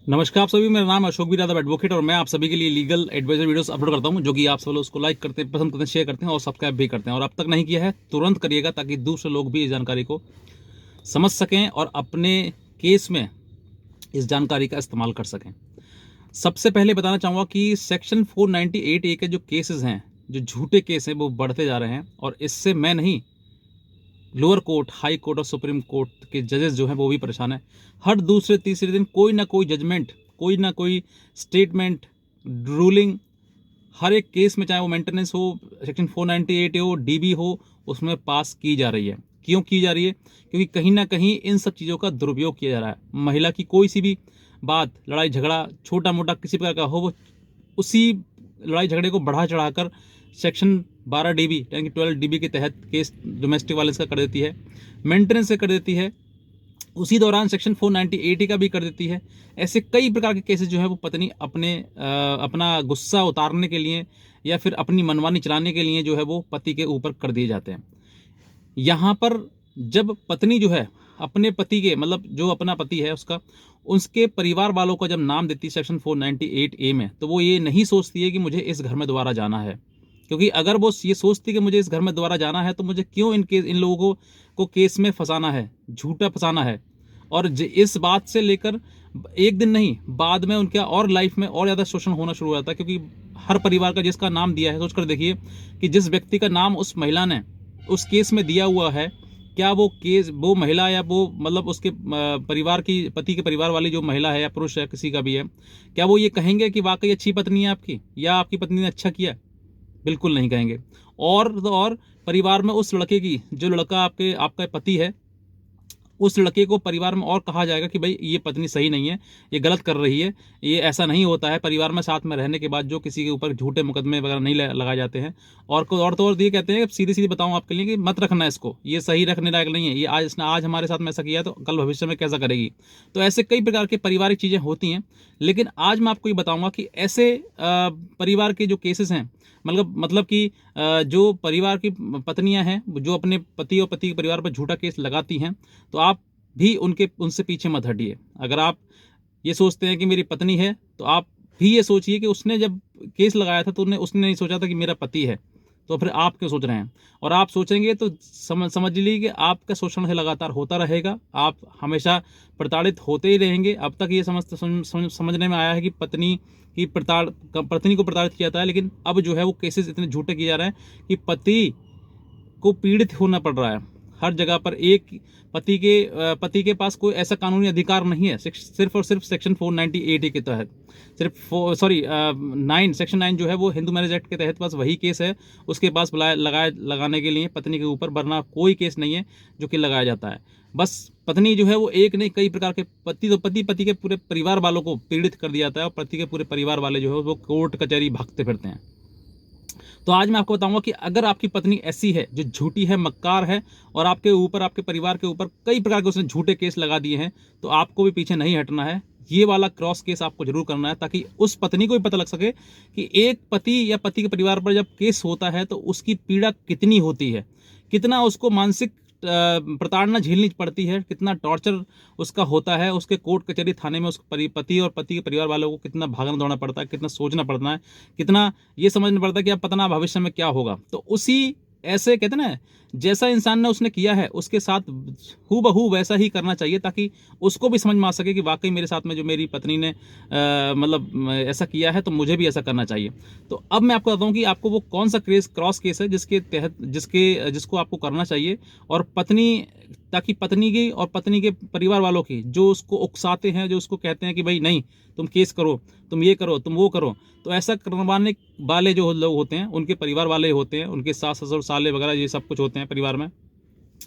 नमस्कार आप सभी, मेरा नाम अशोक यादव एडवोकेट और मैं आप सभी के लिए लीगल एडवाइजर वीडियोस अपलोड करता हूं, जो कि आप सब लोग उसको लाइक करते हैं, पसंद करते हैं, शेयर करते हैं और सब्सक्राइब भी करते हैं। और अब तक नहीं किया है तुरंत करिएगा, ताकि दूसरे लोग भी इस जानकारी को समझ सकें और अपने केस में इस जानकारी का इस्तेमाल कर सकें। सबसे पहले बताना चाहूँगा कि सेक्शन 498A के जो केसेस हैं, जो झूठे केस हैं, वो बढ़ते जा रहे हैं। और इससे मैं नहीं, लोअर कोर्ट, हाई कोर्ट और सुप्रीम कोर्ट के जजेस जो हैं वो भी परेशान हैं। हर दूसरे तीसरे दिन कोई ना कोई जजमेंट, कोई ना कोई स्टेटमेंट, रूलिंग हर एक केस में, चाहे वो मेंटेनेंस हो, सेक्शन 498 हो, डीबी हो, उसमें पास की जा रही है। क्यों की जा रही है? क्योंकि कहीं ना कहीं इन सब चीज़ों का दुरुपयोग किया जा रहा है। महिला की कोई सी भी बात, लड़ाई झगड़ा, छोटा मोटा किसी प्रकार का हो, वो उसी लड़ाई झगड़े को बढ़ा चढ़ाकर सेक्शन 12 DB यानी कि 12 DB के तहत केस डोमेस्टिक वायलेंस का कर देती है, मेंटेनेंस से कर देती है, उसी दौरान सेक्शन 498 का भी कर देती है। ऐसे कई प्रकार के केसेस जो है वो पत्नी अपना गुस्सा उतारने के लिए या फिर अपनी मनमानी चलाने के लिए जो है वो पति के ऊपर कर दिए जाते हैं। यहाँ पर जब पत्नी जो है अपने पति के, मतलब जो अपना पति है उसका, उसके परिवार वालों को जब नाम देती है सेक्शन 498A में, तो वो ये नहीं सोचती है कि मुझे इस घर में दोबारा जाना है। क्योंकि अगर वो ये सोचती कि मुझे इस घर में दोबारा जाना है, तो मुझे क्यों इन लोगों को केस में फंसाना है, झूठा फंसाना है। और इस बात से लेकर एक दिन नहीं, बाद में उनके और लाइफ में और ज़्यादा शोषण होना शुरू हो जाता है। क्योंकि हर परिवार का जिसका नाम दिया है, सोचकर देखिए कि जिस व्यक्ति का नाम उस महिला ने उस केस में दिया हुआ है, क्या वो केस, वो महिला या वो मतलब उसके परिवार की, पति के परिवार वाली जो महिला है या पुरुष है, किसी का भी है, क्या वो ये कहेंगे कि वाकई अच्छी पत्नी है आपकी, या आपकी पत्नी ने अच्छा किया? बिल्कुल नहीं कहेंगे। और तो और परिवार में उस लड़के की, जो लड़का आपका पति है, उस लड़के को परिवार में और कहा जाएगा कि भाई ये पत्नी सही नहीं है, ये गलत कर रही है। ये ऐसा नहीं होता है। परिवार में साथ में रहने के बाद जो किसी के ऊपर झूठे मुकदमे वगैरह नहीं लगाए जाते हैं। और तो और ये कहते हैं, सीधी सीधी बताऊं आपके लिए, कि मत रखना इसको, ये सही रखने लायक नहीं है, ये आज इसने आज हमारे साथ में ऐसा किया है तो कल भविष्य में कैसा करेगी। तो ऐसे कई प्रकार के पारिवारिक चीज़ें होती हैं। लेकिन आज मैं आपको ये बताऊंगा कि ऐसे परिवार के जो केसेस हैं, मतलब कि जो परिवार की पत्नियां हैं, जो अपने पति और पति के परिवार पर झूठा केस लगाती हैं, तो आप भी उनसे पीछे मत हटिए। अगर आप ये सोचते हैं कि मेरी पत्नी है, तो आप भी ये सोचिए कि उसने जब केस लगाया था तो उसने नहीं सोचा था कि मेरा पति है, तो फिर आप क्यों सोच रहे हैं? और आप सोचेंगे तो समझ लीजिए कि आपका शोषण है लगातार होता रहेगा, आप हमेशा प्रताड़ित होते ही रहेंगे। अब तक ये समझने में आया है कि पत्नी को प्रताड़ित किया जाता है, लेकिन अब जो है वो केसेस इतने झूठे किए जा रहे हैं कि पति को पीड़ित होना पड़ रहा है हर जगह पर। एक पति के पास कोई ऐसा कानूनी अधिकार नहीं है, सिर्फ और सिर्फ सेक्शन 498 के तहत, सिर्फ सेक्शन 9 जो है वो हिंदू मैरिज एक्ट के तहत बस वही केस है उसके पास लगाने के लिए पत्नी के ऊपर, वरना कोई केस नहीं है जो कि लगाया जाता है। बस पत्नी जो है वो एक नहीं, कई प्रकार के पति के पूरे परिवार वालों को पीड़ित कर दिया जाता है, और पति के पूरे परिवार वाले जो है वो कोर्ट कचहरी भागते फिरते हैं। तो आज मैं आपको बताऊंगा कि अगर आपकी पत्नी ऐसी है, जो झूठी है, मक्कार है, और आपके ऊपर, आपके परिवार के ऊपर कई प्रकार के उसने झूठे केस लगा दिए हैं, तो आपको भी पीछे नहीं हटना है। ये वाला क्रॉस केस आपको जरूर करना है, ताकि उस पत्नी को भी पता लग सके कि एक पति या पति के परिवार पर जब केस होता है तो उसकी पीड़ा कितनी होती है, कितना उसको मानसिक प्रताड़ना झेलनी पड़ती है, कितना टॉर्चर उसका होता है। उसके कोर्ट कचहरी थाने में उस पति और पति के परिवार वालों को कितना भागना दौड़ना पड़ता है, कितना सोचना पड़ता है, कितना ये समझना पड़ता है कि अब पता ना भविष्य में क्या होगा। तो उसी ऐसे कहते ना, जैसा इंसान ने उसने किया है उसके साथ हूबहू वैसा ही करना चाहिए, ताकि उसको भी समझ में आ सके कि वाकई मेरे साथ में जो मेरी पत्नी ने ऐसा किया है, तो मुझे भी ऐसा करना चाहिए। तो अब मैं आपको बताता हूँ कि आपको वो कौन सा क्रॉस केस है जिसके तहत जिसको आपको करना चाहिए। और ताकि पत्नी की और पत्नी के परिवार वालों की, जो उसको उकसाते हैं, जो उसको कहते हैं कि भाई नहीं तुम केस करो, तुम ये करो, तुम वो करो, तो ऐसा करवाने वाले जो लोग होते हैं उनके परिवार वाले होते हैं, उनके सास ससुर साले वगैरह ये सब कुछ होते हैं परिवार में,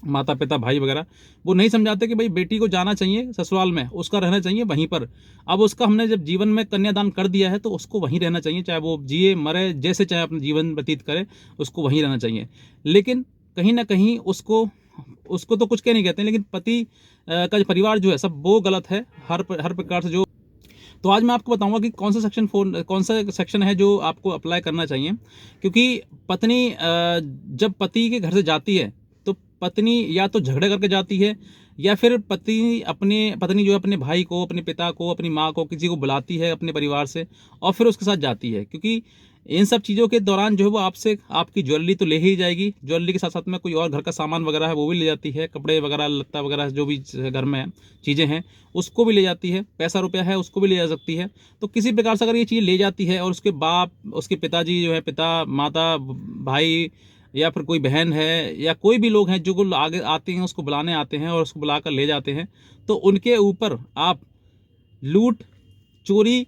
माता पिता भाई वगैरह। वो नहीं समझाते कि भाई बेटी को जाना चाहिए ससुराल में, उसका रहना चाहिए वहीं पर। अब उसका हमने जब जीवन में कन्यादान कर दिया है तो उसको वहीं रहना चाहिए, चाहे वो जिए मरे, जैसे चाहे अपना जीवन व्यतीत करे, उसको वहीं रहना चाहिए। लेकिन कहीं ना कहीं उसको तो कुछ कह नहीं कहते हैं, लेकिन पति का जो परिवार जो है सब वो गलत है हर प्रकार से। जो तो आज मैं आपको बताऊंगा कि कौन सा सेक्शन है जो आपको अप्लाई करना चाहिए। क्योंकि पत्नी जब पति के घर से जाती है तो पत्नी या तो झगड़े करके जाती है या फिर पत्नी जो है अपने भाई को, अपने पिता को, अपनी माँ को, किसी को बुलाती है अपने परिवार से और फिर उसके साथ जाती है। क्योंकि इन सब चीज़ों के दौरान जो है वो आपसे आपकी ज्वेलरी तो ले ही जाएगी, ज्वेलरी के साथ साथ में कोई और घर का सामान वगैरह है वो भी ले जाती है, कपड़े वगैरह, लत्ता वगैरह जो भी घर में चीज़ें हैं उसको भी ले जाती है, पैसा रुपया है उसको भी ले जा सकती है। तो किसी प्रकार से अगर ये चीज़ ले जाती है और उसके बाप, उसके पिताजी जो है, पिता, माता, भाई या फिर कोई बहन है या कोई भी लोग हैं जो को आगे आते हैं, उसको बुलाने आते हैं और उसको बुलाकर ले जाते हैं, तो उनके ऊपर आप लूट, चोरी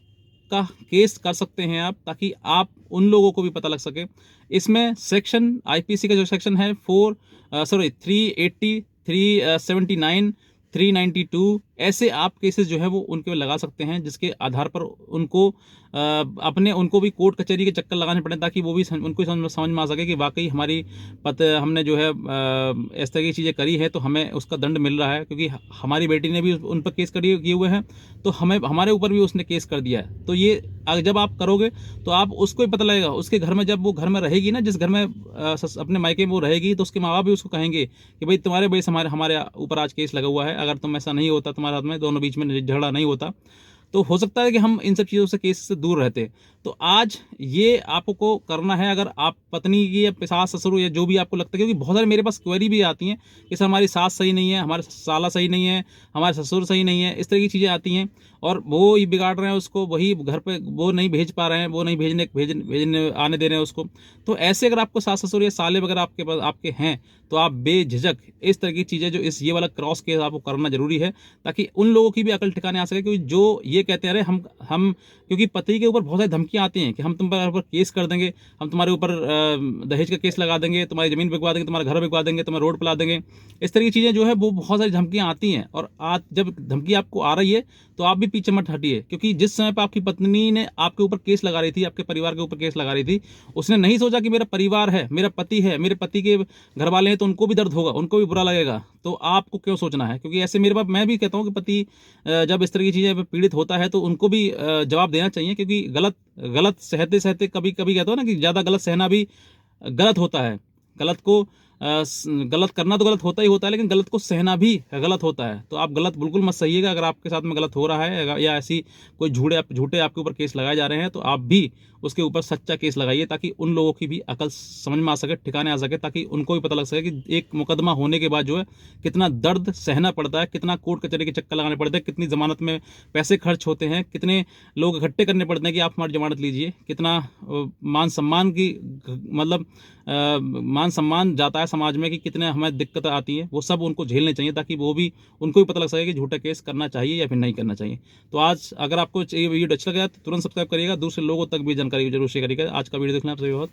का केस कर सकते हैं आप, ताकि आप उन लोगों को भी पता लग सके। इसमें सेक्शन आईपीसी का जो सेक्शन है 380, 379, 392 ऐसे आप केसेस जो है वो उनके लगा सकते हैं, जिसके आधार पर उनको उनको भी कोर्ट कचहरी के चक्कर लगाने पड़े, ताकि वो भी उनको समझ में आ सके कि वाकई हमने जो है इस तरह की चीज़ें करी है तो हमें उसका दंड मिल रहा है। क्योंकि हमारी बेटी ने भी उन पर केस किए हुए हैं, तो हमारे ऊपर भी उसने केस कर दिया है। तो ये जब आप करोगे तो आप उसको ही पता लगेगा, उसके घर में जब वो घर में रहेगी ना, जिस घर में अपने मायके में वो रहेगी, तो उसके माँ बाप भी उसको कहेंगे कि भाई तुम्हारे वजह से हमारे ऊपर आज केस लगा हुआ है, अगर तुम ऐसा नहीं होता, तुम्हारे हाथ में दोनों बीच में झगड़ा नहीं होता, तो हो सकता है कि हम इन सब चीज़ों से, केस से दूर रहते। तो आज ये आपको करना है। अगर आप पत्नी की या सास ससुर या जो भी आपको लगता है, क्योंकि बहुत सारे मेरे पास क्वेरी भी आती हैं कि सर हमारी सास सही नहीं है, हमारे साला सही नहीं है, हमारे ससुर सही नहीं है, इस तरह की चीज़ें आती हैं और वो ही बिगाड़ रहे हैं उसको, वही घर पे वो नहीं भेज पा रहे हैं, वो नहीं भेजने आने दे रहे हैं उसको। तो ऐसे अगर आपको सास ससुर या साले वगैरह आपके पास आपके हैं, तो आप बेझिझक इस तरह की चीज़ें जो ये वाला क्रॉस केस आपको करना जरूरी है, ताकि उन लोगों की भी अकल ठिकाने आ सके। क्योंकि जो ये कहते हैं अरे हम क्योंकि पति के ऊपर बहुत सारी धमकियां आती हैं कि हम तुम पर केस कर देंगे, हम तुम्हारे ऊपर दहेज का केस लगा देंगे, तुम्हारी ज़मीन बिकवा देंगे, तुम्हारा घर बिकवा देंगे, तुम्हें रोड पर ला देंगे, इस तरह की चीज़ें जो है वो बहुत सारी धमकियां आती हैं। और आज जब धमकी आपको आ रही है तो आप भी पीछे मत हटिए, क्योंकि जिस समय पर आपकी पत्नी ने आपके ऊपर केस लगा रही थी, आपके परिवार के ऊपर केस लगा रही थी, उसने नहीं सोचा कि मेरा परिवार है, मेरा पति है, मेरे पति के घर वाले हैं, तो उनको भी दर्द होगा, उनको भी बुरा लगेगा। तो आपको क्यों सोचना है? क्योंकि ऐसे मेरे पास, मैं भी कहता हूँ कि पति जब इस तरह की चीज़ें पीड़ित होता है तो उनको भी जवाब देना चाहिए। क्योंकि गलत सहते सहते कभी कभी कहते हो ना कि ज़्यादा गलत सहना भी गलत होता है। गलत करना तो गलत होता ही होता है, लेकिन गलत को सहना भी गलत होता है। तो आप गलत बिल्कुल मत सहिएगा। अगर आपके साथ में गलत हो रहा है या ऐसी कोई झूठे आपके ऊपर केस लगाए जा रहे हैं, तो आप भी उसके ऊपर सच्चा केस लगाइए, ताकि उन लोगों की भी अकल समझ में आ सके, ठिकाने आ सके, ताकि उनको भी पता लग सके कि एक मुकदमा होने के बाद जो है कितना दर्द सहना पड़ता है, कितना कोर्ट कचहरी के चक्कर लगाने पड़ते हैं, कितनी जमानत में पैसे खर्च होते हैं, कितने लोग इकट्ठे करने पड़ते हैं कि आप हमारी जमानत लीजिए, कितना मान सम्मान जाता है समाज में, कि कितने हमें दिक्कत आती है, वो सब उनको झेलने चाहिए, ताकि उनको भी पता लग सके कि झूठा केस करना चाहिए या फिर नहीं करना चाहिए। तो आज अगर आपको ये वीडियो अच्छा लगा तो तुरंत सब्सक्राइब करिएगा, दूसरे लोगों तक भी जानकारी जरूर शेयर करिएगा। आज का वीडियो देखने आप सभी बहुत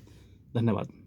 धन्यवाद।